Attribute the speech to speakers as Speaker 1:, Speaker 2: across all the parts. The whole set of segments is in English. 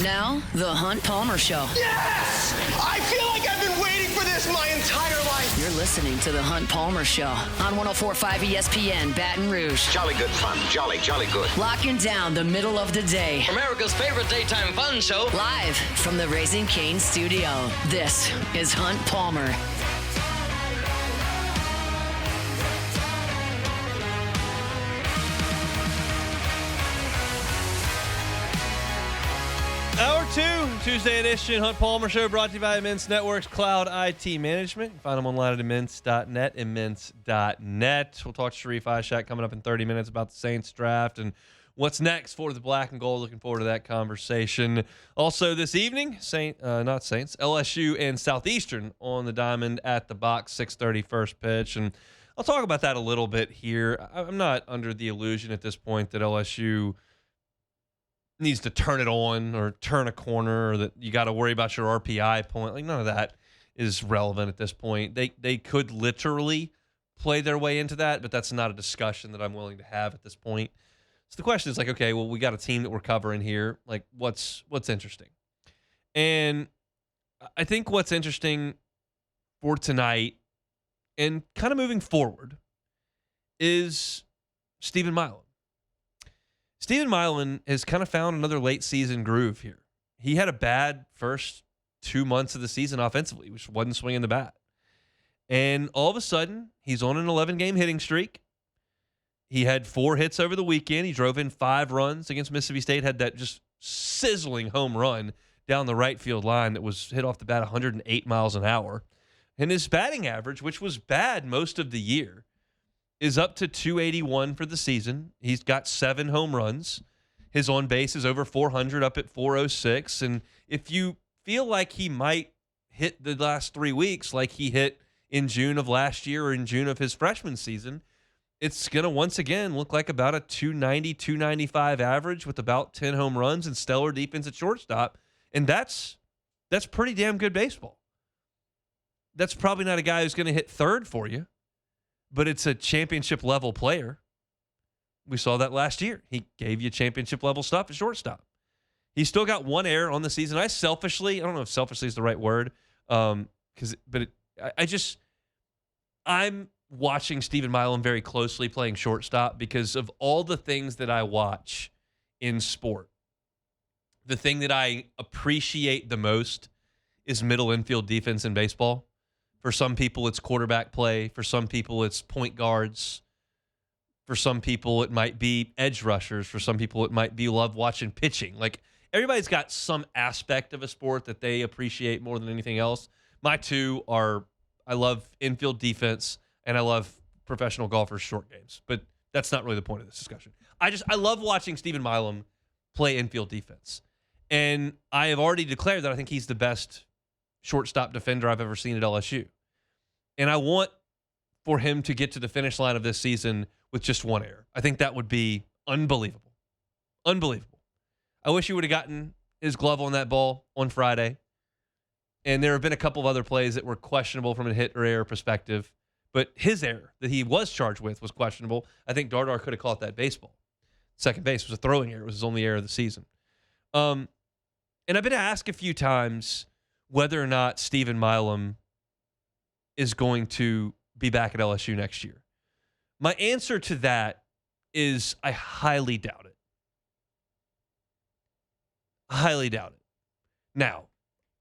Speaker 1: Now, the Hunt Palmer Show.
Speaker 2: Yes! I feel like I've been waiting for this my entire life.
Speaker 1: You're listening to the Hunt Palmer Show on 104.5 ESPN Baton Rouge.
Speaker 3: Jolly good fun. Jolly good.
Speaker 1: Locking down the middle of the day.
Speaker 4: America's favorite daytime fun show.
Speaker 1: Live from the Raising Cane studio. This is Hunt Palmer.
Speaker 5: Hour 2, Tuesday edition, Hunt Palmer Show, brought to you by Immense Networks Cloud IT Management. You can find them online at immense.net, immense.net. We'll talk to Sharief Ishaq coming up in 30 minutes about the Saints draft and what's next for the black and gold. Looking forward to that conversation. Also this evening, LSU and Southeastern on the diamond at the box, 6:30 first pitch. And I'll talk about that a little bit here. I'm not under the illusion at this point that LSU needs to turn it on or turn a corner, or that you got to worry about your RPI point. Like, none of that is relevant at this point. They could literally play their way into that, but that's not a discussion that I'm willing to have at this point. So the question is like, okay, well, we got a team that we're covering here. Like, what's interesting? And I think what's interesting for tonight and kind of moving forward is Stephen Milam. Stephen Milam has kind of found another late season groove here. He had a bad first 2 months of the season offensively, which wasn't swinging the bat. And all of a sudden, he's on an 11-game hitting streak. He had 4 hits over the weekend. He drove in 5 runs against Mississippi State, had that just sizzling home run down the right field line that was hit off the bat 108 miles an hour. And his batting average, which was bad most of the year, is up to 281 for the season. He's got 7 home runs. His on base is over 400, up at 406. And if you feel like he might hit the last 3 weeks like he hit in June of last year or in June of his freshman season, it's going to once again look like about a 290, 295 average with about 10 home runs and stellar defense at shortstop. And that's pretty damn good baseball. That's probably not a guy who's going to hit third for you, but it's a championship-level player. We saw that last year. He gave you championship-level stuff at shortstop. He's still got 1 error on the season. I don't know if selfishly is the right word, I'm watching Stephen Milam very closely playing shortstop because of all the things that I watch in sport. The thing that I appreciate the most is middle infield defense in baseball. For some people, it's quarterback play. For some people, it's point guards. For some people, it might be edge rushers. For some people, it might be love watching pitching. Like, everybody's got some aspect of a sport that they appreciate more than anything else. My two are, I love infield defense and I love professional golfers' short games. But that's not really the point of this discussion. I love watching Stephen Milam play infield defense. And I have already declared that I think he's the best shortstop defender I've ever seen at LSU. And I want for him to get to the finish line of this season with just 1 error. I think that would be unbelievable. Unbelievable. I wish he would have gotten his glove on that ball on Friday. And there have been a couple of other plays that were questionable from a hit or error perspective. But his error that he was charged with was questionable. I think Dardar could have caught that baseball. Second base was a throwing error. It was his only error of the season. And I've been asked a few times whether or not Stephen Milam is going to be back at LSU next year. My answer to that is I highly doubt it. Highly doubt it. Now,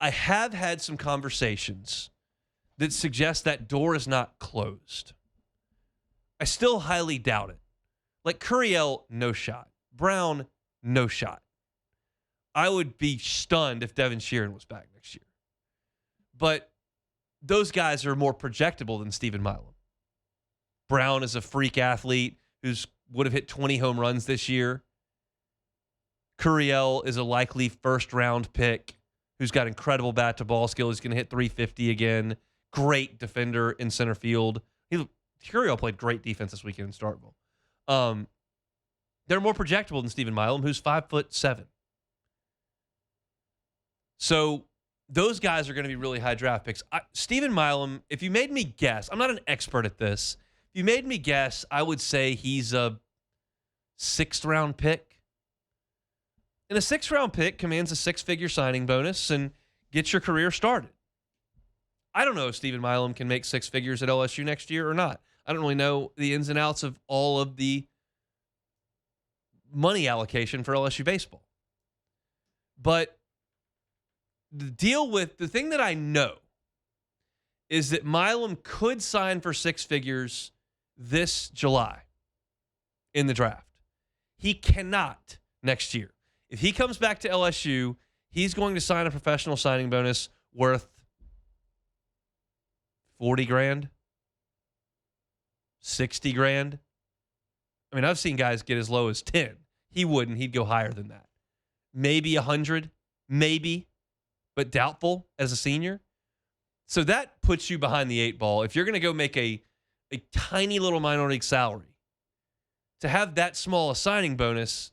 Speaker 5: I have had some conversations that suggest that door is not closed. I still highly doubt it. Like Curiel, no shot. Brown, no shot. I would be stunned if Devin Sheeran was back next year. But those guys are more projectable than Stephen Milam. Brown is a freak athlete who would have hit 20 home runs this year. Curiel is a likely first-round pick who's got incredible bat-to-ball skill. He's going to hit 350 again. Great defender in center field. Curiel played great defense this weekend in Starkville. They're more projectable than Stephen Milam, who's 5'7". So those guys are going to be really high draft picks. Stephen Milam, if you made me guess, I'm not an expert at this. If you made me guess, I would say he's a 6th round pick. And a 6th-round pick commands a 6-figure signing bonus and gets your career started. I don't know if Stephen Milam can make 6 figures at LSU next year or not. I don't really know the ins and outs of all of the money allocation for LSU baseball. But the thing that I know is that Milam could sign for 6 figures this July in the draft. He cannot next year. If he comes back to LSU, he's going to sign a professional signing bonus worth $40,000, $60,000. I mean, I've seen guys get as low as 10. He wouldn't. He'd go higher than that. Maybe 100, maybe, but doubtful as a senior. So that puts you behind the 8 ball. If you're going to go make a tiny little minor league salary, to have that small a signing bonus,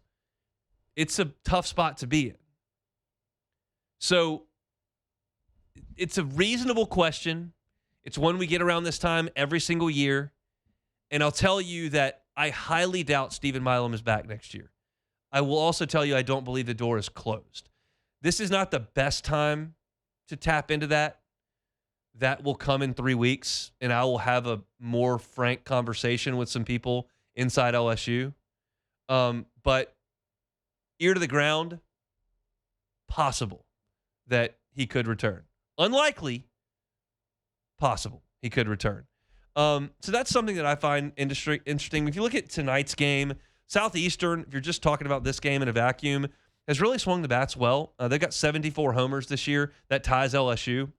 Speaker 5: it's a tough spot to be in. So it's a reasonable question. It's one we get around this time every single year. And I'll tell you that I highly doubt Stephen Milam is back next year. I will also tell you I don't believe the door is closed. This is not the best time to tap into that. That will come in 3 weeks, and I will have a more frank conversation with some people inside LSU. But ear to the ground, possible that he could return. Unlikely, possible he could return. So that's something that I find interesting. If you look at tonight's game, Southeastern, if you're just talking about this game in a vacuum, has really swung the bats well. They've got 74 homers this year. That ties LSU.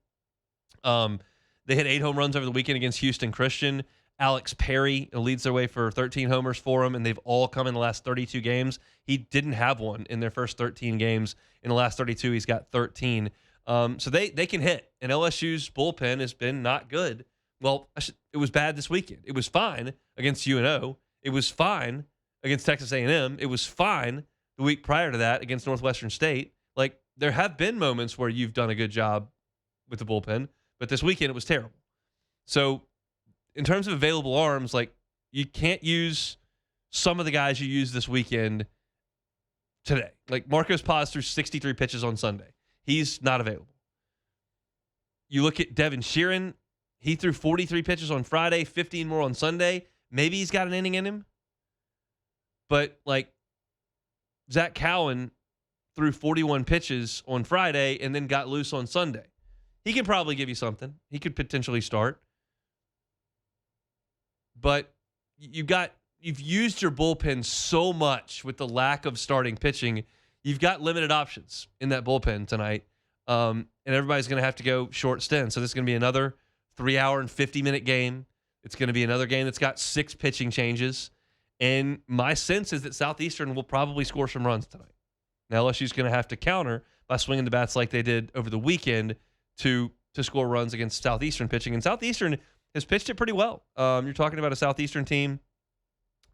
Speaker 5: They hit 8 home runs over the weekend against Houston Christian. Alex Perry leads their way for 13 homers for him, and they've all come in the last 32 games. He didn't have one in their first 13 games. In the last 32, he's got 13. So they can hit, and LSU's bullpen has been not good. Well, it was bad this weekend. It was fine against UNO. It was fine against Texas A&M. It was fine the week prior to that against Northwestern State. Like, there have been moments where you've done a good job with the bullpen, but this weekend it was terrible. So in terms of available arms, like, you can't use some of the guys you used this weekend today. Like, Marcos Paz threw 63 pitches on Sunday. He's not available. You look at Devin Sheeran. He threw 43 pitches on Friday, 15 more on Sunday. Maybe he's got an inning in him. But, like, Zach Cowan threw 41 pitches on Friday and then got loose on Sunday. He can probably give you something. He could potentially start. But you've used your bullpen so much with the lack of starting pitching. You've got limited options in that bullpen tonight. And everybody's going to have to go short stints. So this is going to be another 3-hour and 50-minute game. It's going to be another game that's got 6 pitching changes. And my sense is that Southeastern will probably score some runs tonight. Now, LSU's going to have to counter by swinging the bats like they did over the weekend to score runs against Southeastern pitching. And Southeastern has pitched it pretty well. You're talking about a Southeastern team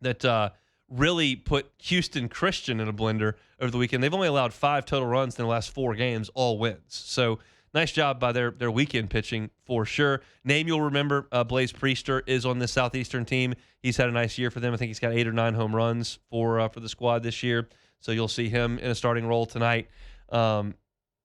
Speaker 5: that really put Houston Christian in a blender over the weekend. They've only allowed 5 total runs in the last 4 games, all wins. So nice job by their weekend pitching for sure. Name you'll remember, Blaze Priester is on this Southeastern team. He's had a nice year for them. I think he's got 8 or 9 home runs for the squad this year. So you'll see him in a starting role tonight.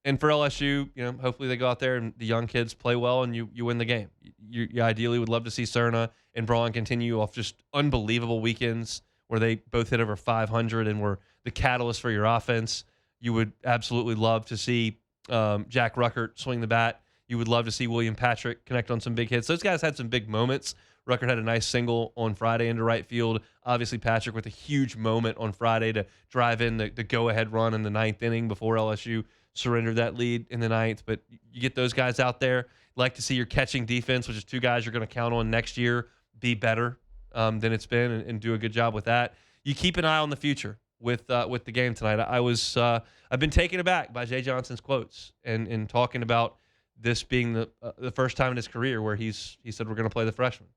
Speaker 5: And for LSU, hopefully they go out there and the young kids play well and you win the game. You ideally would love to see Cerna and Braun continue off just unbelievable weekends where they both hit over 500 and were the catalyst for your offense. You would absolutely love to see Jack Ruckert swing the bat. You would love to see William Patrick connect on some big hits. Those guys had some big moments. Ruckert had a nice single on Friday into right field. Obviously, Patrick with a huge moment on Friday to drive in the go-ahead run in the 9th inning before LSU surrendered that lead in the 9th. But you get those guys out there. Like to see your catching defense, which is 2 guys you're going to count on next year, be better than it's been and do a good job with that. You keep an eye on the future with the game tonight. I've been taken aback by Jay Johnson's quotes and talking about this being the first time in his career where he said we're going to play the freshman.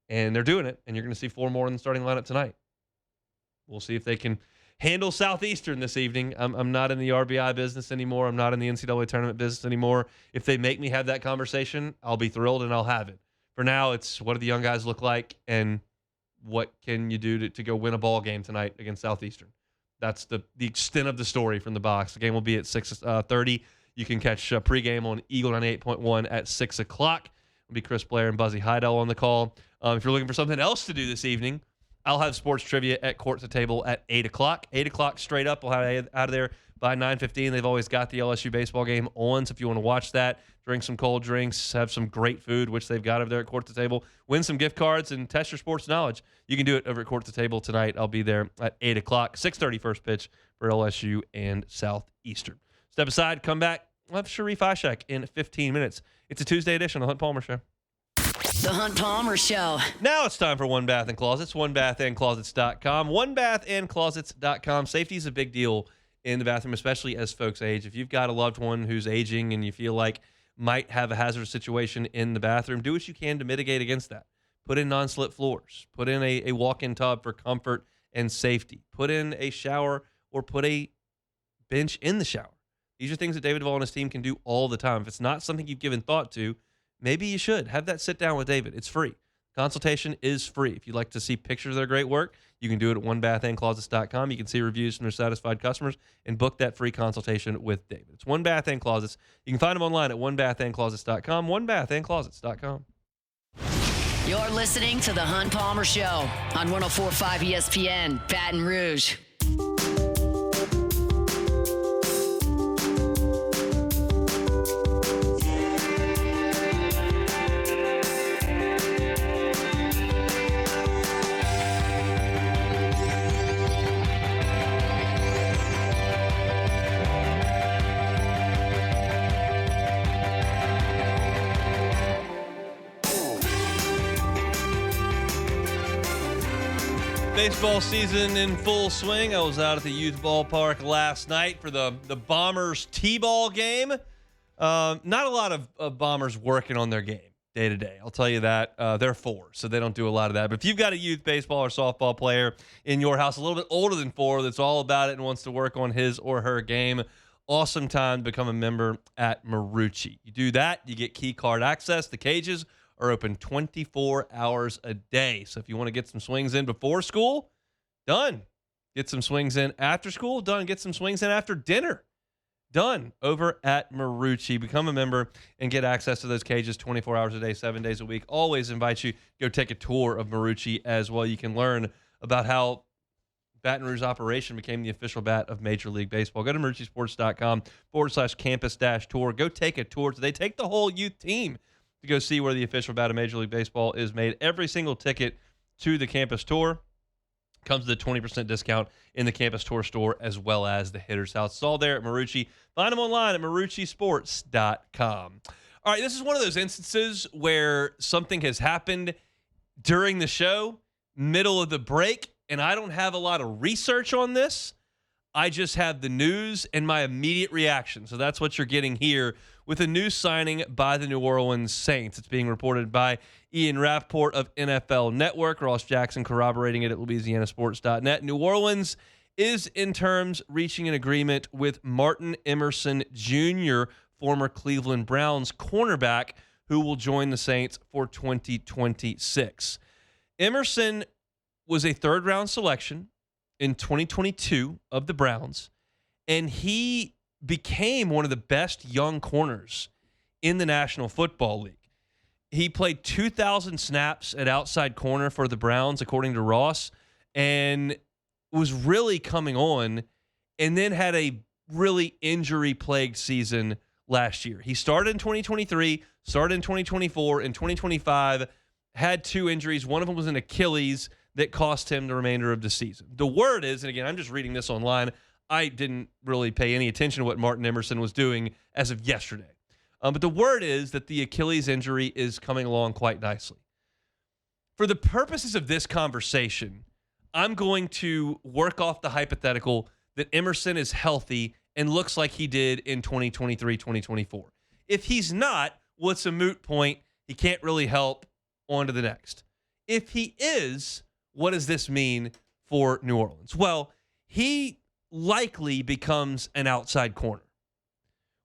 Speaker 5: And they're doing it, and you're going to see 4 more in the starting lineup tonight. We'll see if they can handle Southeastern this evening. I'm not in the RBI business anymore. I'm not in the NCAA tournament business anymore. If they make me have that conversation, I'll be thrilled and I'll have it. For now, it's what do the young guys look like and what can you do to go win a ball game tonight against Southeastern. That's the extent of the story from the box. The game will be at 6:30. You can catch pregame on Eagle 98.1 at 6 o'clock. It'll be Chris Blair and Buzzy Heidel on the call. If you're looking for something else to do this evening, I'll have sports trivia at Court to Table at 8 o'clock. 8 o'clock straight up. We'll have it out of there by 9:15. They've always got the LSU baseball game on, so if you want to watch that, drink some cold drinks, have some great food, which they've got over there at Court to Table, win some gift cards, and test your sports knowledge, you can do it over at Court to Table tonight. I'll be there at 8 o'clock. 6:30 first pitch for LSU and Southeastern. Step aside, come back. We'll have Sharief Ishaq in 15 minutes. It's a Tuesday edition of the Hunt Palmer Show.
Speaker 1: The Hunt Palmer Show.
Speaker 5: Now it's time for One Bath and Closets, onebathandclosets.com. Onebathandclosets.com. Safety is a big deal in the bathroom, especially as folks age. If you've got a loved one who's aging and you feel like might have a hazardous situation in the bathroom, do what you can to mitigate against that. Put in non-slip floors. Put in a walk-in tub for comfort and safety. Put in a shower or put a bench in the shower. These are things that David Duvall and his team can do all the time. If it's not something you've given thought to, maybe you should. Have that sit down with David. It's free. Consultation is free. If you'd like to see pictures of their great work, you can do it at onebathandclosets.com. You can see reviews from their satisfied customers and book that free consultation with David. It's One Bath and Closets. You can find them online at onebathandclosets.com, onebathandclosets.com.
Speaker 1: You're listening to The Hunt Palmer Show on 104.5 ESPN, Baton Rouge.
Speaker 5: Baseball season in full swing. I was out at the youth ballpark last night for the Bombers T-ball game. Not a lot of Bombers working on their game day to day. I'll tell you that. They're 4, so they don't do a lot of that. But if you've got a youth baseball or softball player in your house, a little bit older than 4, that's all about it and wants to work on his or her game, awesome time to become a member at Marucci. You do that, you get key card access. The cages are open 24 hours a day. So if you want to get some swings in before school, done. Get some swings in after school, done. Get some swings in after dinner, done. Over at Marucci. Become a member and get access to those cages 24 hours a day, 7 days a week. Always invite you to go take a tour of Marucci as well. You can learn about how Baton Rouge operation became the official bat of Major League Baseball. Go to maruccisports.com/campus-tour. Go take a tour. They take the whole youth team to go see where the official bat of Major League Baseball is made. Every single ticket to the campus tour comes with a 20% discount in the campus tour store as well as the hitter's house. It's all there at Marucci. Find them online at maruccisports.com. All right, this is one of those instances where something has happened during the show, middle of the break, and I don't have a lot of research on this. I just have the news and my immediate reaction. So that's what you're getting here with a new signing by the New Orleans Saints. It's being reported by Ian Rappaport of NFL Network. Ross Jackson corroborating it at LouisianaSports.net. New Orleans is in terms reaching an agreement with Martin Emerson Jr., former Cleveland Browns cornerback, who will join the Saints for 2026. Emerson was a third-round selection in 2022 of the Browns, and he became one of the best young corners in the National Football League. He played 2,000 snaps at outside corner for the Browns, according to Ross, and was really coming on, and then had a really injury-plagued season last year. He started in 2023, started in 2024, in 2025, had 2 injuries. One of them was an Achilles that cost him the remainder of the season. The word is, and again, I'm just reading this online, I didn't really pay any attention to what Martin Emerson was doing as of yesterday. But the word is that the Achilles injury is coming along quite nicely. For the purposes of this conversation, I'm going to work off the hypothetical that Emerson is healthy and looks like he did in 2023, 2024. If he's not, well, it's a moot point. He can't really help. On to the next. If he is, what does this mean for New Orleans? Well, he likely becomes an outside corner,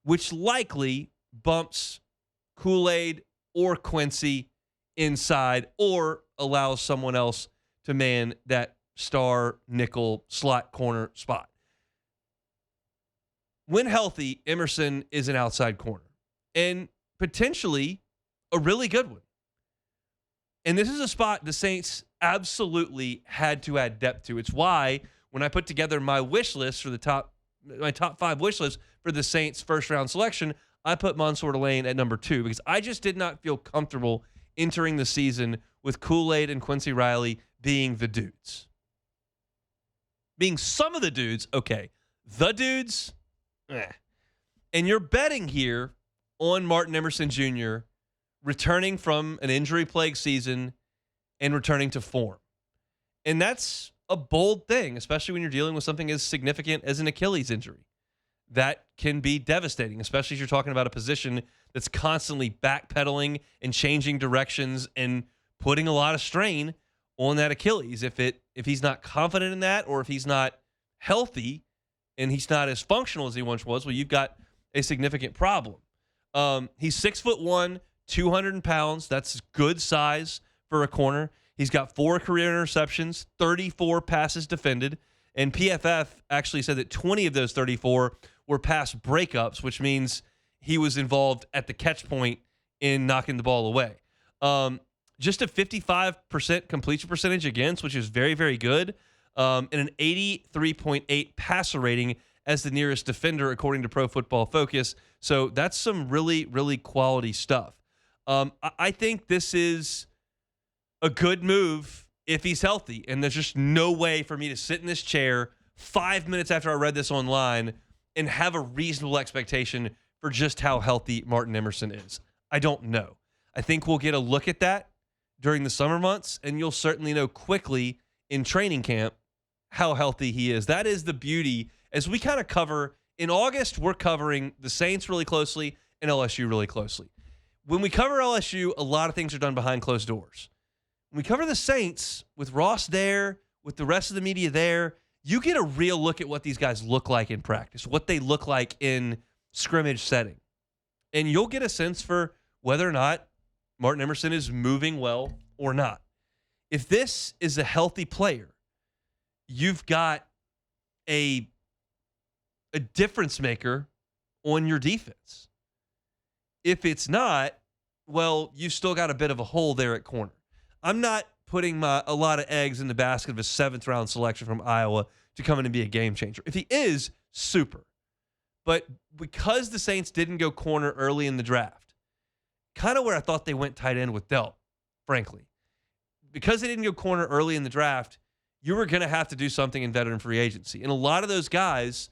Speaker 5: which likely bumps Kool-Aid or Quincy inside or allows someone else to man that star nickel slot corner spot. When healthy, Emerson is an outside corner and potentially a really good one. And this is a spot the Saints absolutely had to add depth to. It's why when I put together my wish list for my top 5 wish list for the Saints first round selection, I put Mansour Lane at number 2 because I just did not feel comfortable entering the season with Kool-Aid and Quincy Riley being the dudes. Being some of the dudes, okay. The dudes, And you're betting here on Martin Emerson Jr. returning from an injury-plagued season and returning to form. And that's a bold thing, especially when you're dealing with something as significant as an Achilles injury. That can be devastating, especially if you're talking about a position that's constantly backpedaling and changing directions and putting a lot of strain on that Achilles. If he's not confident in that, or if he's not healthy and he's not as functional as he once was, well, you've got a significant problem. He's 6'1", 200 pounds. That's good size for a corner. He's got 4 career interceptions, 34 passes defended, and PFF actually said that 20 of those 34 were pass breakups, which means he was involved at the catch point in knocking the ball away. Just a 55% completion percentage against, which is very, very good, and an 83.8 passer rating as the nearest defender, according to Pro Football Focus. So that's some really, really quality stuff. I think this is a good move if he's healthy, and there's just no way for me to sit in this chair 5 minutes after I read this online and have a reasonable expectation for just how healthy Martin Emerson is. I don't know. I think we'll get a look at that during the summer months, and you'll certainly know quickly in training camp how healthy he is. That is the beauty. As we kind of cover, in August, we're covering the Saints really closely and LSU really closely. When we cover LSU, a lot of things are done behind closed doors. When we cover the Saints, with Ross there, with the rest of the media there, you get a real look at what these guys look like in practice, what they look like in scrimmage setting. And you'll get a sense for whether or not Martin Emerson is moving well or not. If this is a healthy player, you've got a difference maker on your defense. If it's not, well, you've still got a bit of a hole there at corner. I'm not putting a lot of eggs in the basket of a 7th-round selection from Iowa to come in and be a game changer. If he is, super. But because the Saints didn't go corner early in the draft, kind of where I thought they went tight end with Dell, frankly. Because they didn't go corner early in the draft, you were going to have to do something in veteran free agency. And a lot of those guys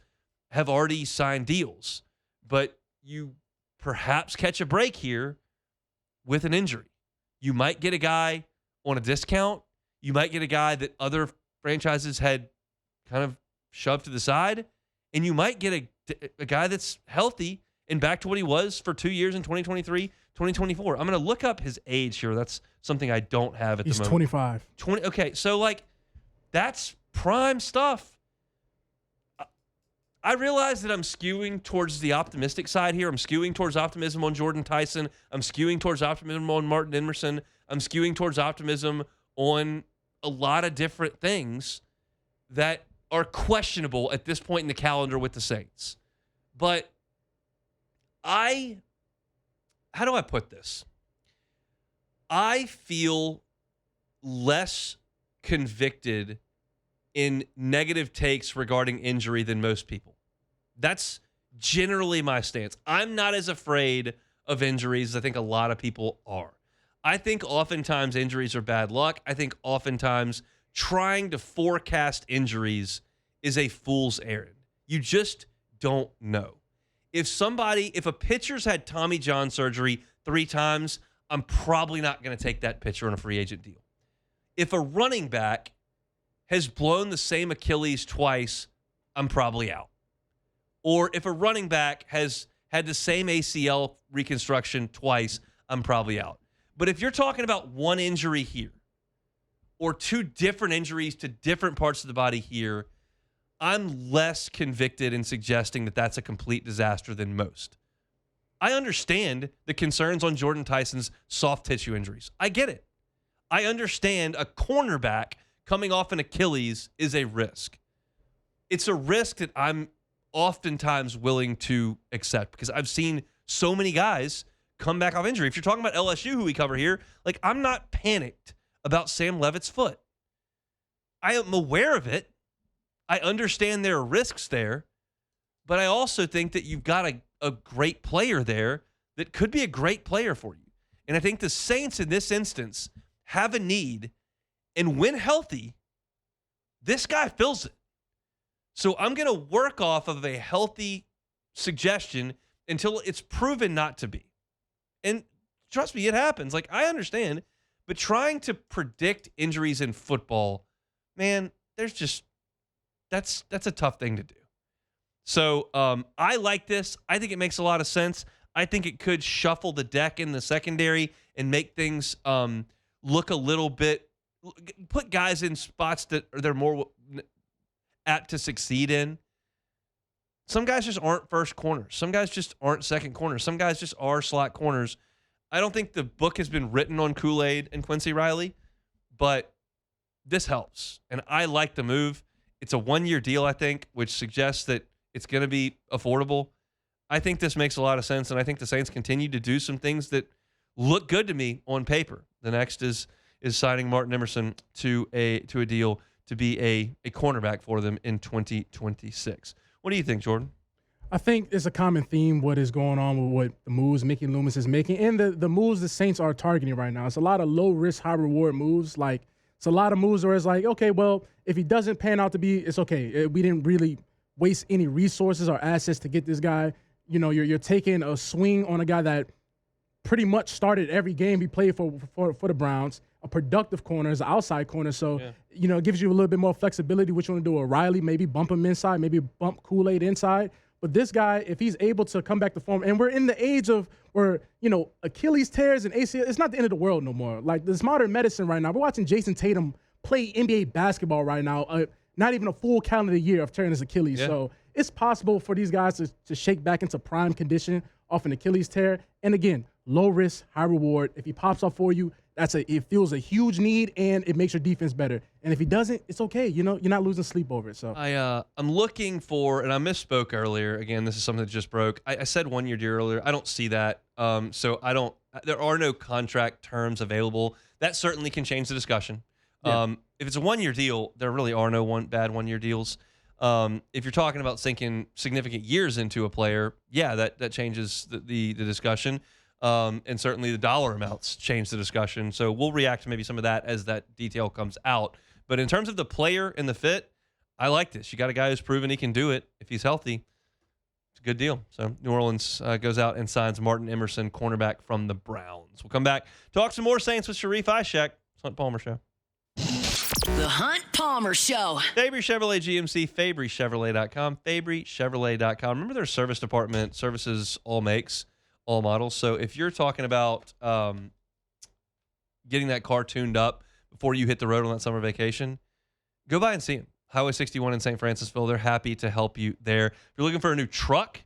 Speaker 5: have already signed deals. But you perhaps catch a break here with an injury. You might get a guy on a discount. You might get a guy that other franchises had kind of shoved to the side. And you might get a guy that's healthy and back to what he was for 2 years in 2023, 2024. I'm going to look up his age here. That's something I don't have at the moment.
Speaker 6: He's 25.
Speaker 5: Okay, so, that's prime stuff. I realize that I'm skewing towards the optimistic side here. I'm skewing towards optimism on Jordan Tyson. I'm skewing towards optimism on Martin Emerson. I'm skewing towards optimism on a lot of different things that are questionable at this point in the calendar with the Saints. But how do I put this? I feel less convicted in negative takes regarding injury than most people. That's generally my stance. I'm not as afraid of injuries as I think a lot of people are. I think oftentimes injuries are bad luck. I think oftentimes trying to forecast injuries is a fool's errand. You just don't know. If a pitcher's had Tommy John surgery 3 times, I'm probably not going to take that pitcher on a free agent deal. If a running back has blown the same Achilles twice, I'm probably out. Or if a running back has had the same ACL reconstruction twice, I'm probably out. But if you're talking about one injury here or 2 different injuries to different parts of the body here, I'm less convicted in suggesting that that's a complete disaster than most. I understand the concerns on Jordan Tyson's soft tissue injuries. I get it. I understand a cornerback coming off an Achilles is a risk. It's a risk that I'm oftentimes willing to accept because I've seen so many guys come back off injury. If you're talking about LSU, who we cover here, like, I'm not panicked about Sam Leavitt's foot. I am aware of it. I understand there are risks there, but I also think that you've got a great player there that could be a great player for you. And I think the Saints in this instance have a need, and when healthy, this guy fills it. So I'm going to work off of a healthy suggestion until it's proven not to be. And trust me, it happens. Like, I understand, but trying to predict injuries in football, man, that's a tough thing to do. So I like this. I think it makes a lot of sense. I think it could shuffle the deck in the secondary and make things look a little bit, put guys in spots that they're more apt to succeed in. Some guys just aren't first corners. Some guys just aren't second corners. Some guys just are slot corners. I don't think the book has been written on Kool-Aid and Quincy Riley, but this helps. And I like the move. It's a 1-year deal, I think, which suggests that it's going to be affordable. I think this makes a lot of sense, and I think the Saints continue to do some things that look good to me on paper. The next is signing Martin Emerson to a deal to be a cornerback for them in 2026. What do you think, Jordan?
Speaker 6: I think there's a common theme what is going on with what the moves Mickey Loomis is making and the moves the Saints are targeting right now. It's a lot of low-risk, high-reward moves. Like, it's a lot of moves where it's like, okay, well, if he doesn't pan out to be, it's okay. We didn't really waste any resources or assets to get this guy. You know, you're taking a swing on a guy that pretty much started every game he played for the Browns, a productive corner, is an outside corner. So, you know, it gives you a little bit more flexibility, what you want to do with Riley, maybe bump him inside, maybe bump Kool-Aid inside. But this guy, if he's able to come back to form, and we're in the age of where, you know, Achilles tears and ACL, it's not the end of the world no more. Like, this modern medicine right now, we're watching Jason Tatum play NBA basketball right now, not even a full calendar year of tearing his Achilles. Yeah. So it's possible for these guys to shake back into prime condition off an Achilles tear. And again, low risk, high reward. If he pops up for you, it feels a huge need, and it makes your defense better. And if he doesn't, it's okay. You know, you're not losing sleep over it. So
Speaker 5: I'm looking for, and I misspoke earlier. Again, this is something that just broke. I said 1-year deal earlier. I don't see that. So I don't. There are no contract terms available. That certainly can change the discussion. Yeah. If it's a 1-year deal, there really are no bad 1-year deals. If you're talking about sinking significant years into a player, yeah, that changes the discussion. And certainly the dollar amounts change the discussion. So we'll react to maybe some of that as that detail comes out. But in terms of the player and the fit, I like this. You got a guy who's proven he can do it. If he's healthy, it's a good deal. So New Orleans goes out and signs Martin Emerson, cornerback from the Browns. We'll come back, talk some more Saints with Sharief Ishaq. It's Hunt Palmer Show.
Speaker 1: The Hunt Palmer Show.
Speaker 5: Fabry Chevrolet GMC, FabryChevrolet.com, FabryChevrolet.com. Remember their service department services all makes, all models. So if you're talking about getting that car tuned up before you hit the road on that summer vacation, go by and see them. Highway 61 in St. Francisville. They're happy to help you there. If you're looking for a new truck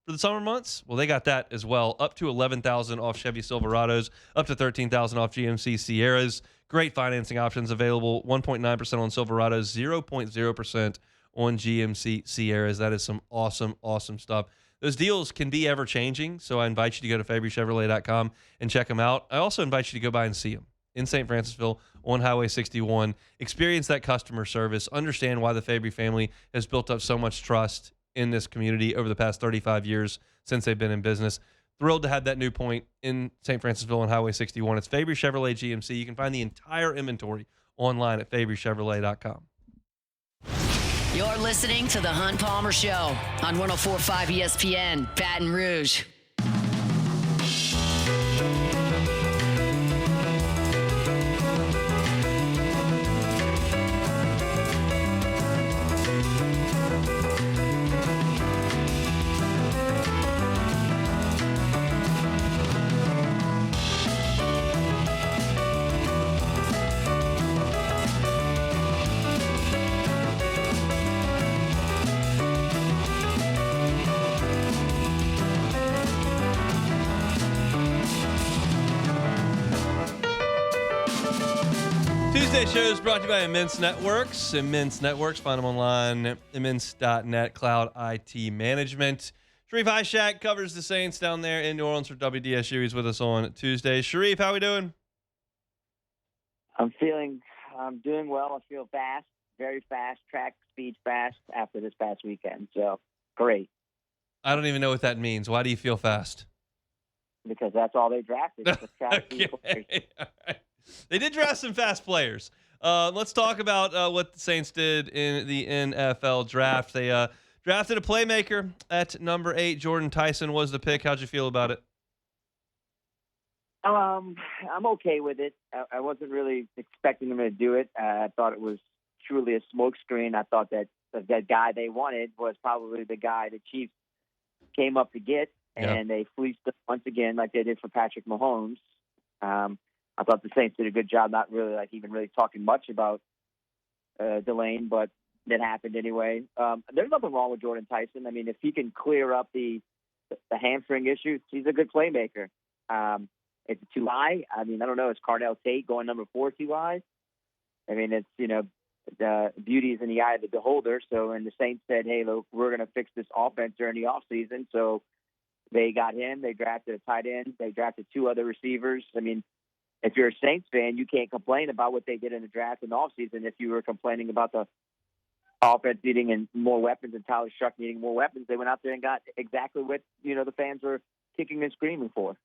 Speaker 5: for the summer months, well, they got that as well. Up to $11,000 off Chevy Silverados, up to $13,000 off GMC Sierras. Great financing options available. 1.9% on Silverados, 0.0% on GMC Sierras. That is some awesome, awesome stuff. Those deals can be ever-changing, so I invite you to go to FabryChevrolet.com and check them out. I also invite you to go by and see them in St. Francisville on Highway 61. Experience that customer service. Understand why the Fabry family has built up so much trust in this community over the past 35 years since they've been in business. Thrilled to have that new point in St. Francisville on Highway 61. It's Fabry Chevrolet GMC. You can find the entire inventory online at FabryChevrolet.com.
Speaker 1: You're listening to The Hunt Palmer Show on 104.5 ESPN, Baton Rouge.
Speaker 5: Tuesday show is brought to you by Immense Networks. Immense Networks, find them online, immense.net, cloud IT management. Sharief Ishaq covers the Saints down there in New Orleans for WDSU. He's with us on Tuesday. Sharief, how we doing?
Speaker 7: I'm doing well. I feel fast, very fast, track speed fast after this past weekend. So, great.
Speaker 5: I don't even know what that means. Why do you feel fast?
Speaker 7: Because that's all they drafted. The track speed players.
Speaker 5: All right. They did draft some fast players. Let's talk about what the Saints did in the NFL draft. They drafted a playmaker at number 8. Jordan Tyson was the pick. How'd you feel about it?
Speaker 7: I'm okay with it. I wasn't really expecting them to do it. I thought it was truly a smokescreen. I thought that the guy they wanted was probably the guy the Chiefs came up to get, and they fleeced him once again like they did for Patrick Mahomes. I thought the Saints did a good job, not really even really talking much about Delane, but that happened anyway. There's nothing wrong with Jordan Tyson. I mean, if he can clear up the hamstring issues, he's a good playmaker. It's too high. I mean, I don't know. Is Cardell Tate going number 4 too high? I mean, it's, the beauty is in the eye of the beholder. So, and the Saints said, hey, look, we're going to fix this offense during the offseason. So they got him. They drafted a tight end. They drafted 2 other receivers. I mean, if you're a Saints fan, you can't complain about what they did in the draft in the offseason. If you were complaining about the offense needing and more weapons and Tyler Shuck needing more weapons, they went out there and got exactly what, the fans were kicking and screaming for.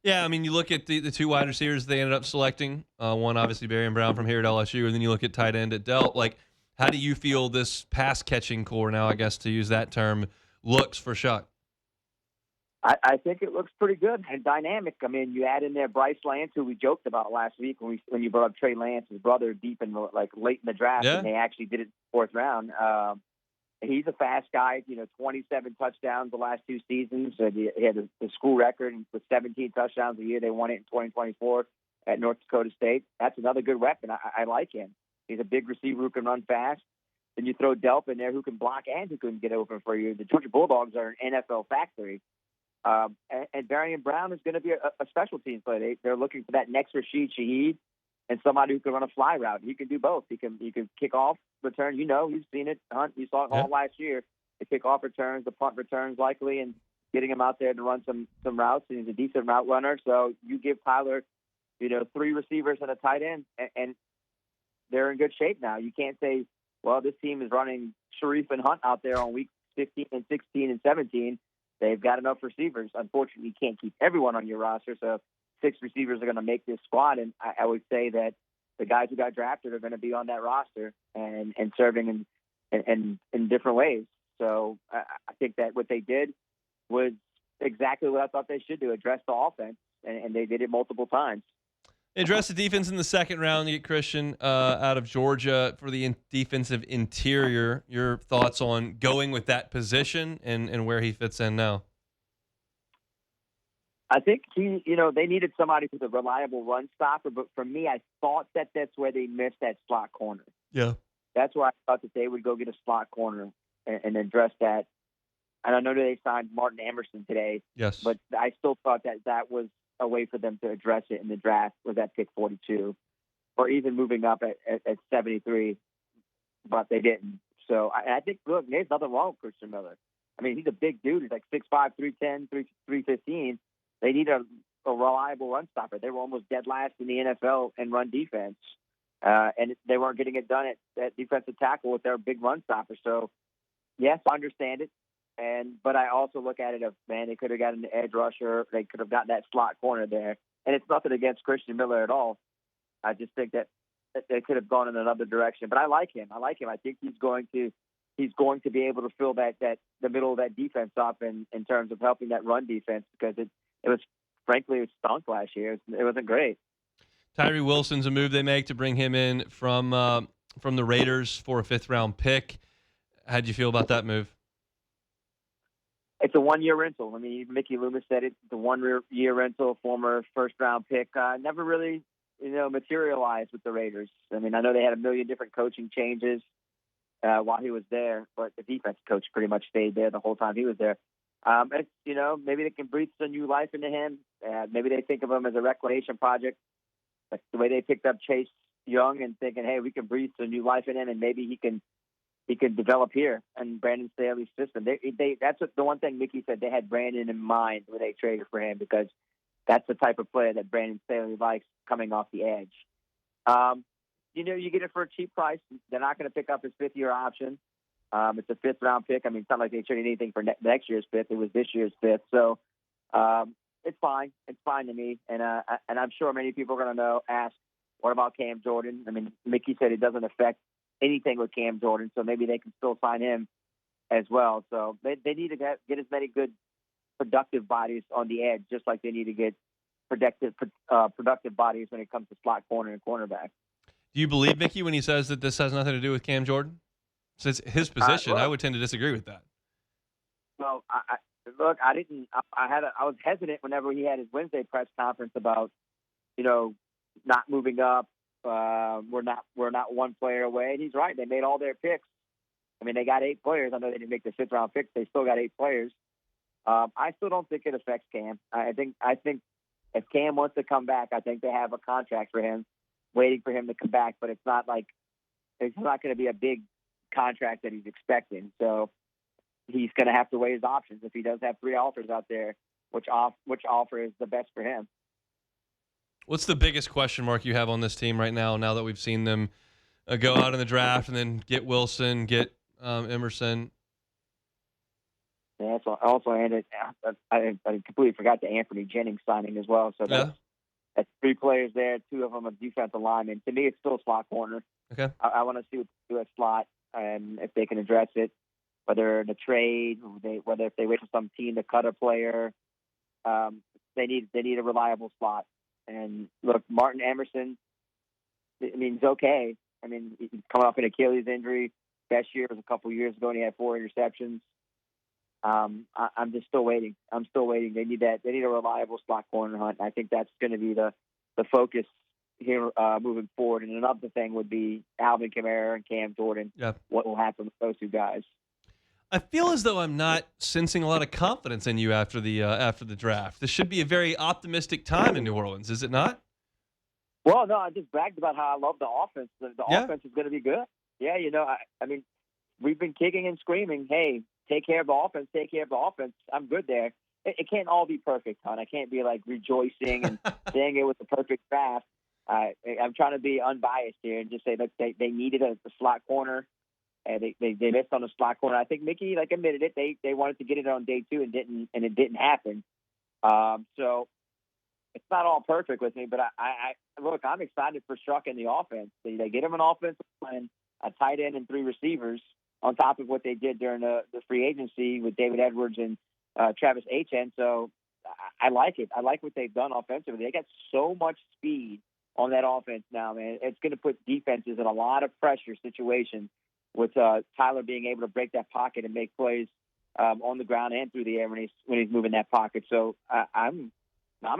Speaker 5: Yeah, I mean, you look at the 2 wide receivers they ended up selecting. One, obviously, Barrion Brown from here at LSU, and then you look at tight end at Delt. Like, how do you feel this pass-catching core now, I guess, to use that term, looks for Shuck?
Speaker 7: I think it looks pretty good and dynamic. I mean, you add in there Bryce Lance, who we joked about last week when you brought up Trey Lance, his brother, late in the draft, and they actually did it in the 4th round. He's a fast guy. 27 touchdowns the last 2 seasons. He had the school record with 17 touchdowns a year. They won it in 2024 at North Dakota State. That's another good weapon. I like him. He's a big receiver who can run fast. Then you throw Delp in there who can block and who can get open for you. The Georgia Bulldogs are an NFL factory. And Barrion Brown is going to be a special teams player. They're looking for that next Rashid Shaheed and somebody who can run a fly route. He can do both. He can kick off return. You've seen it, Hunt. You saw it all last year. The kickoff returns, the punt returns likely, and getting him out there to run some routes. And he's a decent route runner. So you give Tyler, 3 receivers and a tight end, and they're in good shape now. You can't say, well, this team is running Sharief and Hunt out there on week 15 and 16 and 17. They've got enough receivers. Unfortunately, you can't keep everyone on your roster, so 6 receivers are going to make this squad. And I would say that the guys who got drafted are going to be on that roster and serving in different ways. So I think that what they did was exactly what I thought they should do, address the offense, and they did it multiple times.
Speaker 5: Address the defense in the 2nd round. You get Christian out of Georgia for the defensive interior. Your thoughts on going with that position and where he fits in now?
Speaker 7: I think they needed somebody who's a reliable run stopper, but for me, I thought that that's where they missed that slot corner.
Speaker 5: Yeah.
Speaker 7: That's where I thought that they would go get a slot corner and address that. And I know that they signed Martin Emerson today.
Speaker 5: Yes.
Speaker 7: But I still thought that was a way for them to address it in the draft was at pick 42 or even moving up at 73, but they didn't. So I think, look, there's nothing wrong with Christian Miller. I mean, he's a big dude. He's like 6'5", 310, 315. They need a reliable run stopper. They were almost dead last in the NFL in run defense, and they weren't getting it done at defensive tackle with their big run stopper. So, yes, I understand it. But I also look at it of, man, they could have gotten an edge rusher. They could have gotten that slot corner there. And it's nothing against Christian Miller at all. I just think that they could have gone in another direction. But I like him. I think he's going to be able to fill that the middle of that defense up in terms of helping that run defense, because it was, frankly, it stunk last year. It wasn't great.
Speaker 5: Tyree Wilson's a move they make to bring him in from the Raiders for a 5th round pick. How'd you feel about that move?
Speaker 7: It's a 1-year rental. I mean, Mickey Loomis said it. It's a 1-year rental, former 1st-round pick. Never really, materialized with the Raiders. I mean, I know they had a million different coaching changes while he was there, but the defense coach pretty much stayed there the whole time he was there. Maybe they can breathe some new life into him. Maybe they think of him as a reclamation project. Like the way they picked up Chase young and thinking, hey, we can breathe some new life in him, and maybe he can develop here in Brandon Staley's system. That's the one thing Mickey said. They had Brandon in mind when they traded for him because that's the type of player that Brandon Staley likes coming off the edge. You get it for a cheap price. They're not going to pick up his fifth-year option. It's a fifth-round pick. I mean, it's not like they traded anything for next year's fifth. It was this year's fifth. So it's fine. It's fine to me. And I'm sure many people are going to ask, what about Cam Jordan? I mean, Mickey said it doesn't affect anything with Cam Jordan, so maybe they can still sign him as well. So they need to get as many good productive bodies on the edge, just like they need to get productive bodies when it comes to slot corner and cornerback.
Speaker 5: Do you believe Mickey when he says that this has nothing to do with Cam Jordan? Since his position, I would tend to disagree with that.
Speaker 7: Well, I didn't. I was hesitant whenever he had his Wednesday press conference about, not moving up. We're not one player away. And he's right. They made all their picks. I mean, they got 8 players. I know they didn't make the 5th round picks. They still got 8 players. I still don't think it affects Cam. I think if Cam wants to come back, I think they have a contract for him, waiting for him to come back. But it's not going to be a big contract that he's expecting. So he's going to have to weigh his options. If he does have 3 offers out there, which offer is the best for him?
Speaker 5: What's the biggest question mark you have on this team right now that we've seen them go out in the draft and then get Wilson, get Emerson?
Speaker 7: Yeah, also ended. I completely forgot the Anthony Jennings signing as well. So that's 3 players there. 2 of them are defensive linemen. To me, it's still slot corner.
Speaker 5: Okay.
Speaker 7: I want to see what they do at slot and if they can address it, whether in a trade, whether if they wait for some team to cut a player. They need a reliable slot. And look, Martin Emerson, I mean, he's okay. I mean, he's coming off an Achilles injury. Best year was a couple years ago, and he had 4 interceptions. I'm just still waiting. I'm still waiting. They need that. They need a reliable slot corner hunt. I think that's going to be the focus here moving forward. And another thing would be Alvin Kamara and Cam Jordan.
Speaker 5: Yeah.
Speaker 7: What will happen with those 2 guys?
Speaker 5: I feel as though I'm not sensing a lot of confidence in you after the draft. This should be a very optimistic time in New Orleans, is it not?
Speaker 7: Well, no, I just bragged about how I love the offense. The offense is going to be good. Yeah, I mean, we've been kicking and screaming, hey, take care of the offense, take care of the offense. I'm good there. It can't all be perfect, hon. I can't be, rejoicing and saying it was the perfect draft. I'm trying to be unbiased here and just say, look, they needed a slot corner. And they missed on the slot corner. I think Mickey admitted it. They wanted to get it on day 2 and it didn't happen. So it's not all perfect with me, but I'm excited for Ishaq in the offense. They get him an offensive line, a tight end, and 3 receivers on top of what they did during the free agency with David Edwards and Travis Etienne. So I like it. I like what they've done offensively. They got so much speed on that offense now, man. It's going to put defenses in a lot of pressure situations, with Tyler being able to break that pocket and make plays on the ground and through the air when he's moving that pocket. So I'm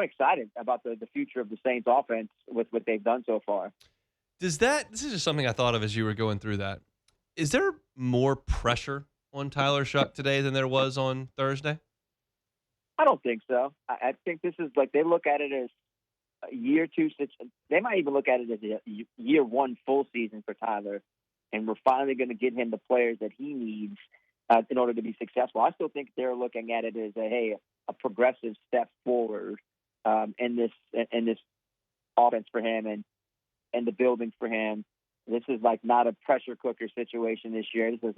Speaker 7: excited about the future of the Saints offense with what they've done so far.
Speaker 5: This is just something I thought of as you were going through that. Is there more pressure on Tyler Ishaq today than there was on Thursday?
Speaker 7: I don't think so. I think this is they look at it as a year 2. They might even look at it as a year 1 full season for Tyler. And we're finally going to get him the players that he needs in order to be successful. I still think they're looking at it as a progressive step forward in this offense for him and the building for him. This is not a pressure cooker situation this year. This is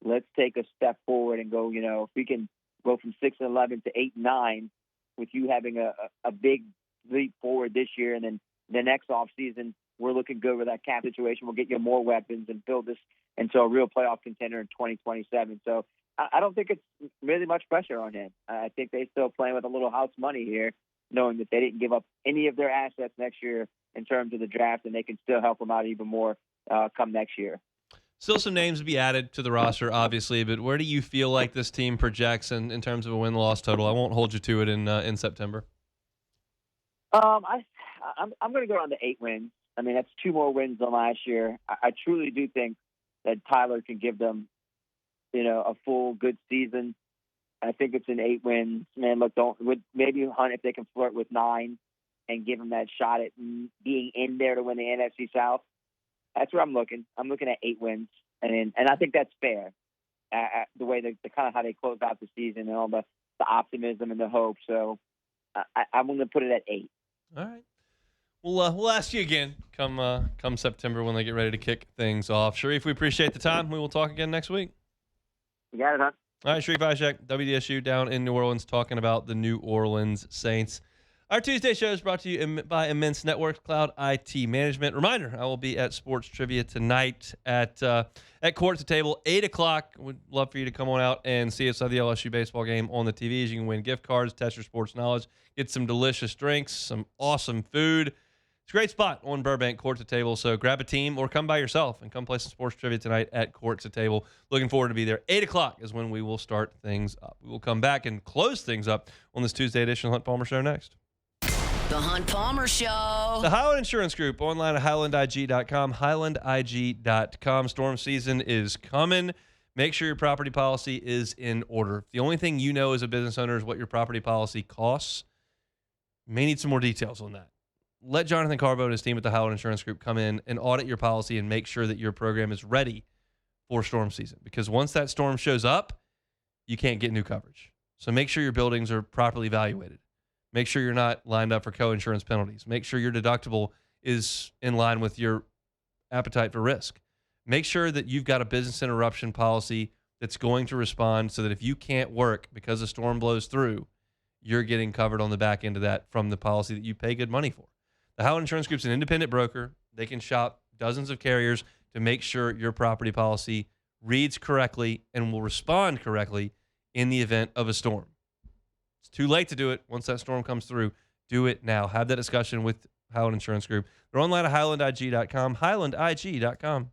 Speaker 7: let's take a step forward and go. If we can go from 6-11 to 8-9, with you having a big leap forward this year, and then the next off season, we're looking good with that cap situation. We'll get you more weapons and build this into a real playoff contender in 2027. So I don't think it's really much pressure on him. I think they're still playing with a little house money here, knowing that they didn't give up any of their assets next year in terms of the draft, and they can still help them out even more come next year.
Speaker 5: Still some names to be added to the roster, obviously, but where do you feel like this team projects in terms of a win-loss total? I won't hold you to it in September.
Speaker 7: I'm going to go on to 8 wins. I mean, that's 2 more wins than last year. I truly do think that Tyler can give them, a full good season. I think it's an 8 wins. Man, look, maybe Hunt if they can flirt with 9. and give them that shot at being in there to win the NFC South. That's where I'm looking. I'm looking at 8 wins, and I think that's fair. The way the kind of how they close out the season and all the optimism and the hope. So I'm going to put it at 8.
Speaker 5: All right. We'll ask you again come September when they get ready to kick things off. Sharief, we appreciate the time. We will talk again next week.
Speaker 7: You got it, huh?
Speaker 5: All right, Sharief Ishaq, WDSU down in New Orleans, talking about the New Orleans Saints. Our Tuesday show is brought to you by Immense Networks Cloud IT Management. Reminder, I will be at Sports Trivia tonight at Court to Table, 8 o'clock. Would love for you to come on out and see us at the LSU baseball game on the TVs. You can win gift cards, test your sports knowledge, get some delicious drinks, some awesome food. It's a great spot on Burbank, Court to Table. So grab a team or come by yourself and come play some Sports Trivia tonight at Court to Table. Looking forward to be there. 8 o'clock is when we will start things up. We will come back and close things up on this Tuesday edition of the Hunt Palmer Show next.
Speaker 1: The Hunt Palmer Show.
Speaker 5: The Highland Insurance Group, online at highlandig.com, highlandig.com. Storm season is coming. Make sure your property policy is in order. If the only thing you know as a business owner is what your property policy costs, you may need some more details on that. Let Jonathan Carbo and his team at the Highland Insurance Group come in and audit your policy and make sure that your program is ready for storm season. Because once that storm shows up, you can't get new coverage. So make sure your buildings are properly evaluated. Make sure you're not lined up for co-insurance penalties. Make sure your deductible is in line with your appetite for risk. Make sure that you've got a business interruption policy that's going to respond so that if you can't work because a storm blows through, you're getting covered on the back end of that from the policy that you pay good money for. The Howland Insurance Group is an independent broker. They can shop dozens of carriers to make sure your property policy reads correctly and will respond correctly in the event of a storm. It's too late to do it once that storm comes through. Do it now. Have that discussion with Highland Insurance Group. They're online at highlandig.com, highlandig.com.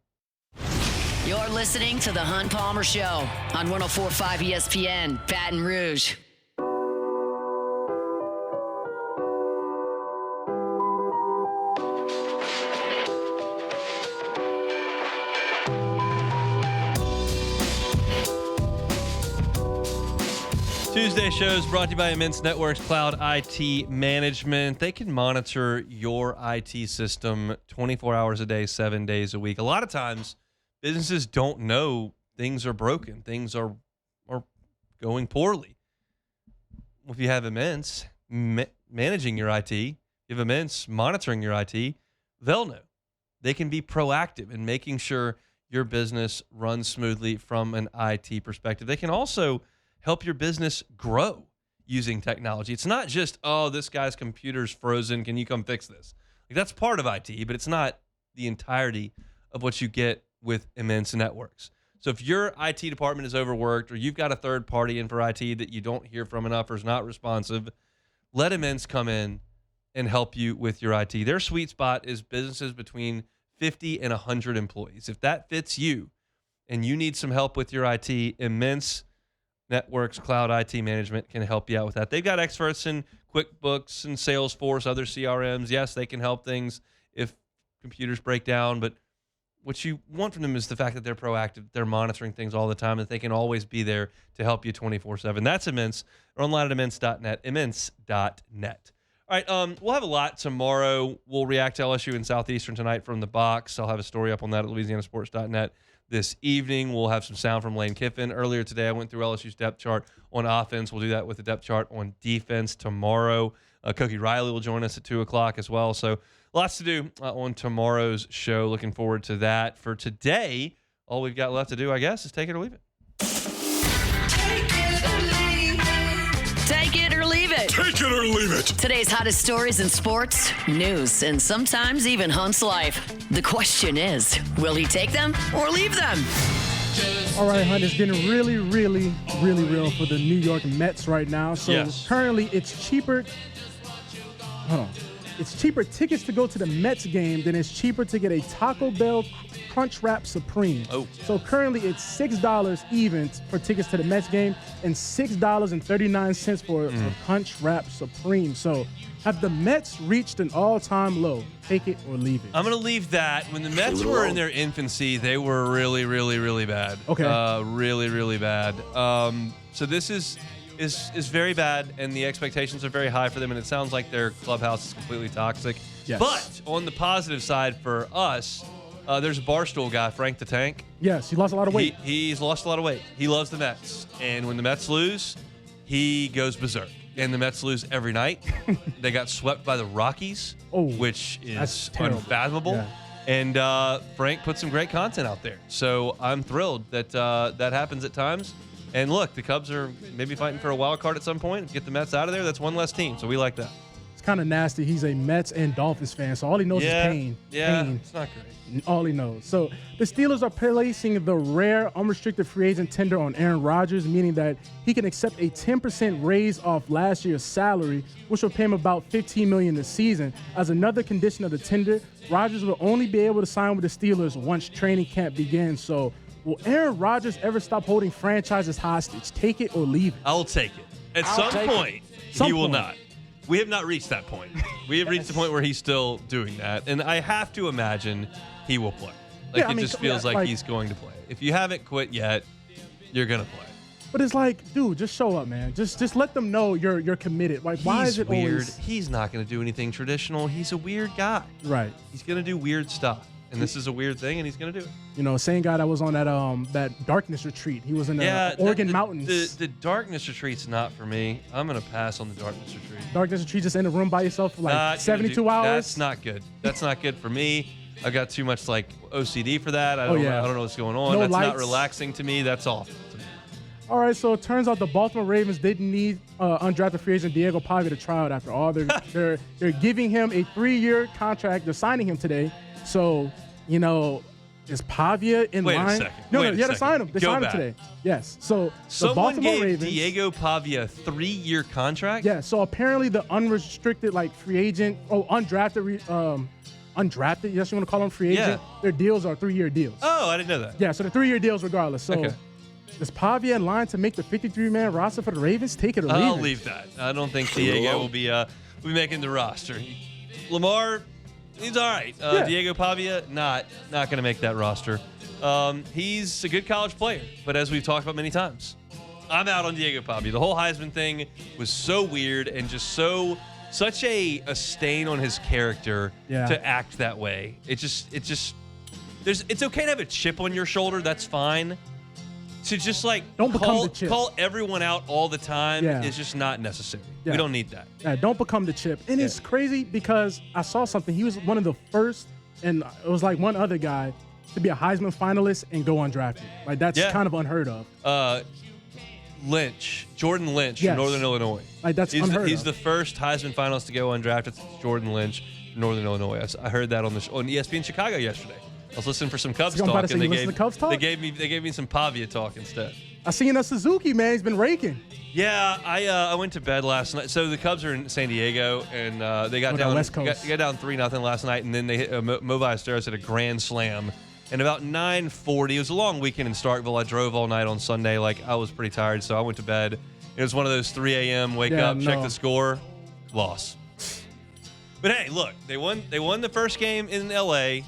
Speaker 1: You're listening to The Hunt Palmer Show on 104.5 ESPN, Baton Rouge.
Speaker 5: Tuesday shows brought to you by Immense Networks Cloud IT Management. They can monitor your IT system 24 hours a day, 7 days a week. A lot of times, businesses don't know things are broken. Things are going poorly. If you have Immense managing your IT, you have Immense monitoring your IT, they'll know. They can be proactive in making sure your business runs smoothly from an IT perspective. They can also help your business grow using technology. It's not just, oh, this guy's computer's frozen. Can you come fix this? Like, that's part of IT, but it's not the entirety of what you get with Immense Networks. So if your IT department is overworked or you've got a third party in for IT that you don't hear from enough or is not responsive, let Immense come in and help you with your IT. Their sweet spot is businesses between 50 and 100 employees. If that fits you and you need some help with your IT, Immense Networks Cloud IT Management can help you out with that. They've got experts in QuickBooks and Salesforce, other CRMs. Yes, they can help things if computers break down, but what you want from them is the fact that they're proactive, they're monitoring things all the time, that they can always be there to help you 24/7. That's Immense. They're online at immense.net, immense.net. All right, we'll have a lot tomorrow. We'll react to LSU and Southeastern tonight from the box. I'll have a story up on that at louisianasports.net. This evening, we'll have some sound from Lane Kiffin. Earlier today, I went through LSU's depth chart on offense. We'll do that with the depth chart on defense tomorrow. Koki Riley will join us at 2 o'clock as well. So lots to do on tomorrow's show. Looking forward to that. For today, all we've got left to do, I guess, is take it or leave it.
Speaker 1: Take it or leave it.
Speaker 2: Take it or leave it.
Speaker 1: Today's hottest stories in sports, news, and sometimes even Hunt's life. The question is, will he take them or leave them?
Speaker 6: All right, Hunt, it's getting really, really, really real for the New York Mets right now. So
Speaker 5: Yes.
Speaker 6: currently it's cheaper. Hold on. It's cheaper tickets to go to the Mets game than it's cheaper to get a Taco Bell Crunchwrap Supreme.
Speaker 5: Oh.
Speaker 6: So currently it's $6 even for tickets to the Mets game and $6.39 for a Crunchwrap Supreme. So have the Mets reached an all-time low? Take it or leave it.
Speaker 5: I'm going to leave that. When the Mets were in their infancy, they were really, really, really bad.
Speaker 6: Okay.
Speaker 5: Really, really bad. So this is, is very bad, and the expectations are very high for them, and it sounds like their clubhouse is completely toxic.
Speaker 6: Yes.
Speaker 5: But on the positive side for us, there's a Barstool guy, Frank the Tank.
Speaker 6: Yes, he lost a lot of weight.
Speaker 5: He's lost a lot of weight. He loves the Mets, and when the Mets lose, he goes berserk. And the Mets lose every night. They got swept by the Rockies, which is unfathomable.
Speaker 6: Yeah.
Speaker 5: And Frank put some great content out there. So I'm thrilled that that happens at times. And look, the Cubs are maybe fighting for a wild card at some point. Get the Mets out of there. That's one less team. So we like that.
Speaker 6: It's kind of nasty. He's a Mets and Dolphins fan, so all he knows is pain.
Speaker 5: Yeah,
Speaker 6: pain.
Speaker 5: it's not great.
Speaker 6: All he knows. So the Steelers are placing the rare unrestricted free agent tender on Aaron Rodgers, meaning that he can accept a 10% raise off last year's salary, which will pay him about $15 million this season. As another condition of the tender, Rodgers will only be able to sign with the Steelers once training camp begins. So will Aaron Rodgers ever stop holding franchises hostage? Take it or leave it?
Speaker 5: I'll take it. At some point, he will not. We have not reached that point. We have reached the point where he's still doing that. And I have to imagine he will play. It just feels like he's going to play. If you haven't quit yet, you're going to play.
Speaker 6: But it's like, dude, just show up, man. Just let them know you're committed. Like, why is it
Speaker 5: weird?
Speaker 6: Always...
Speaker 5: He's not going to do anything traditional. He's a weird guy.
Speaker 6: Right.
Speaker 5: He's going to do weird stuff. And this is a weird thing, and he's going to do it.
Speaker 6: You know, same guy that was on that darkness retreat. He was in the Oregon mountains.
Speaker 5: The darkness retreat's not for me. I'm going to pass on the darkness retreat.
Speaker 6: Darkness retreat, just in a room by yourself for like 72 hours?
Speaker 5: That's not good. That's not good for me. I've got too much OCD for that. I don't know what's going on. That's not relaxing to me. That's awful to me.
Speaker 6: All right, so it turns out the Baltimore Ravens didn't need undrafted free agent Diego Pavia to try out after all. They're giving him a 3-year contract. They're signing him today. So, you know, is Pavia in line?
Speaker 5: Wait a second.
Speaker 6: No, you had to sign him. They signed him today. Yes. So
Speaker 5: someone
Speaker 6: the Baltimore
Speaker 5: gave
Speaker 6: Ravens,
Speaker 5: Diego Pavia a 3-year contract?
Speaker 6: Yeah. So apparently the unrestricted free agent, undrafted, yes, you want to call them free agent. Yeah. Their deals are 3-year deals.
Speaker 5: Oh, I didn't know that.
Speaker 6: Yeah. So the 3-year deals regardless. So.
Speaker 5: Okay.
Speaker 6: Is Pavia in line to make the 53-man roster for the Ravens? Take it or leave it.
Speaker 5: I'll leave that. I don't think Diego will be making the roster. Lamar, he's all right. Diego Pavia, not going to make that roster. He's a good college player, but as we've talked about many times, I'm out on Diego Pavia. The whole Heisman thing was so weird and just such a stain on his character to act that way. It's okay to have a chip on your shoulder. That's fine. To just
Speaker 6: don't become the chip.
Speaker 5: Call everyone out all the time is just not necessary. We don't need that.
Speaker 6: Yeah, don't become the chip. And it's crazy because I saw something. He was one of the first, and it was one other guy to be a Heisman finalist and go undrafted. That's kind of unheard of.
Speaker 5: Jordan Lynch from Northern Illinois.
Speaker 6: That's unheard of.
Speaker 5: He's the first Heisman finalist to go undrafted. It's Jordan Lynch from Northern Illinois. I heard that on ESPN Chicago yesterday. I was listening for some Cubs talk, and they gave me some Pavia talk instead.
Speaker 6: I seen a Suzuki, man. He's been raking.
Speaker 5: Yeah, I went to bed last night. So the Cubs are in San Diego, and they got down
Speaker 6: West Coast.
Speaker 5: got down 3-0 last night, and then they hit Mo Ballesteros at a grand slam. And about 9:40, it was a long weekend in Starkville. I drove all night on Sunday. I was pretty tired, so I went to bed. It was one of those 3 a.m. wake up, check the score, loss. But hey, look, they won the first game in L.A.,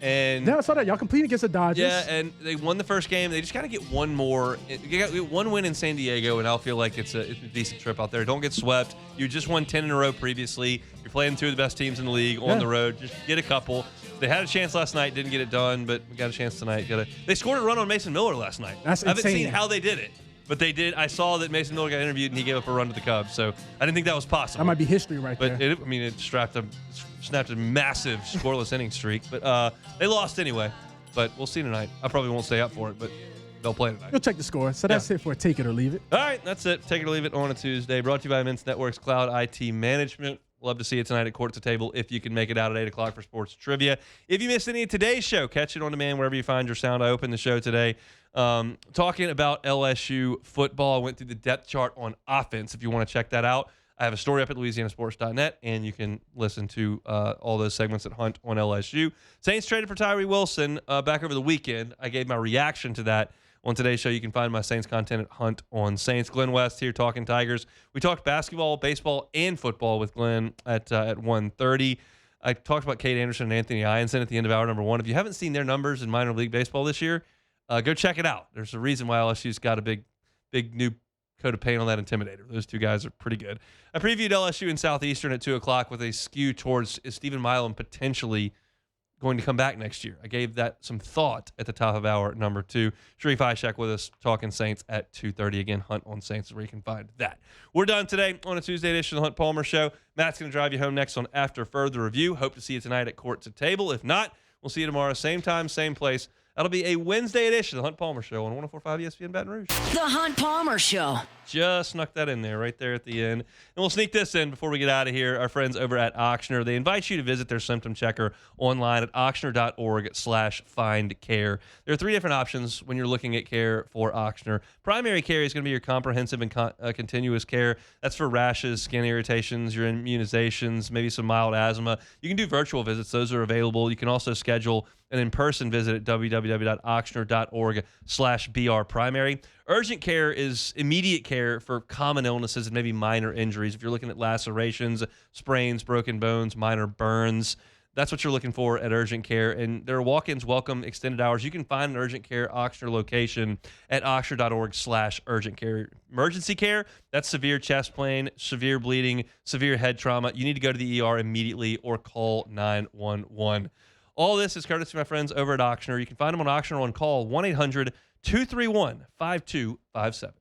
Speaker 5: and
Speaker 6: I saw that. Y'all competed against the Dodgers.
Speaker 5: Yeah, and they won the first game. They just got to get one more. Get one win in San Diego, and I'll feel like it's a decent trip out there. Don't get swept. You just won 10 in a row previously. You're playing 2 of the best teams in the league on the road. Just get a couple. They had a chance last night, didn't get it done, but we got a chance tonight. They scored a run on Mason Miller last night.
Speaker 6: That's
Speaker 5: I haven't
Speaker 6: insane.
Speaker 5: seen how they did it, but they did. I saw that Mason Miller got interviewed, and he gave up a run to the Cubs, so I didn't think that was possible.
Speaker 6: That might be history there.
Speaker 5: But it snapped a massive scoreless inning streak. But they lost anyway. But we'll see tonight. I probably won't stay up for it, but they'll play tonight.
Speaker 6: You'll check the score. So that's it for Take It or Leave It.
Speaker 5: All right, that's it. Take it or leave it on a Tuesday. Brought to you by Immense Networks Cloud IT Management. Love to see you tonight at Court to Table if you can make it out at 8 o'clock for sports trivia. If you missed any of today's show, catch it on demand wherever you find your sound. I opened the show today talking about LSU football. I went through the depth chart on offense. If you want to check that out, I have a story up at louisianasports.net, and you can listen to all those segments at Hunt on LSU. Saints traded for Tyree Wilson back over the weekend. I gave my reaction to that on today's show. You can find my Saints content at Hunt on Saints. Glenn West here talking Tigers. We talked basketball, baseball, and football with Glenn at 1:30. I talked about Kate Anderson and Anthony Ianson at the end of hour number 1. If you haven't seen their numbers in minor league baseball this year, go check it out. There's a reason why LSU's got a big new coat of paint on that Intimidator. Those two guys are pretty good. I previewed LSU and Southeastern at 2 o'clock with a skew towards is Stephen Milam potentially going to come back next year. I gave that some thought at the top of hour number 2. Sharief Ishaq with us talking Saints at 2:30. Again, Hunt on Saints is where you can find that. We're done today on a Tuesday edition of the Hunt Palmer Show. Matt's going to drive you home next on After Further Review. Hope to see you tonight at Court to Table. If not, we'll see you tomorrow, same time, same place. That'll be a Wednesday edition of the Hunt Palmer Show on 104.5 ESPN Baton Rouge.
Speaker 1: The Hunt Palmer Show.
Speaker 5: Just snuck that in there, right there at the end. And we'll sneak this in before we get out of here. Our friends over at Ochsner, they invite you to visit their symptom checker online at ochsner.org/findcare. There are 3 different options when you're looking at care for Ochsner. Primary care is going to be your comprehensive and continuous care. That's for rashes, skin irritations, your immunizations, maybe some mild asthma. You can do virtual visits. Those are available. You can also schedule an in-person visit at www.ochsner.org/brprimary. Urgent care is immediate care for common illnesses and maybe minor injuries. If you're looking at lacerations, sprains, broken bones, minor burns, that's what you're looking for at urgent care. And there are walk-ins welcome extended hours. You can find an urgent care Ochsner location at ochsner.org/urgent care. Emergency care, that's severe chest pain, severe bleeding, severe head trauma. You need to go to the ER immediately or call 911. All this is courtesy of my friends over at Ochsner. You can find them on Ochsner on call 1-800-231-5257.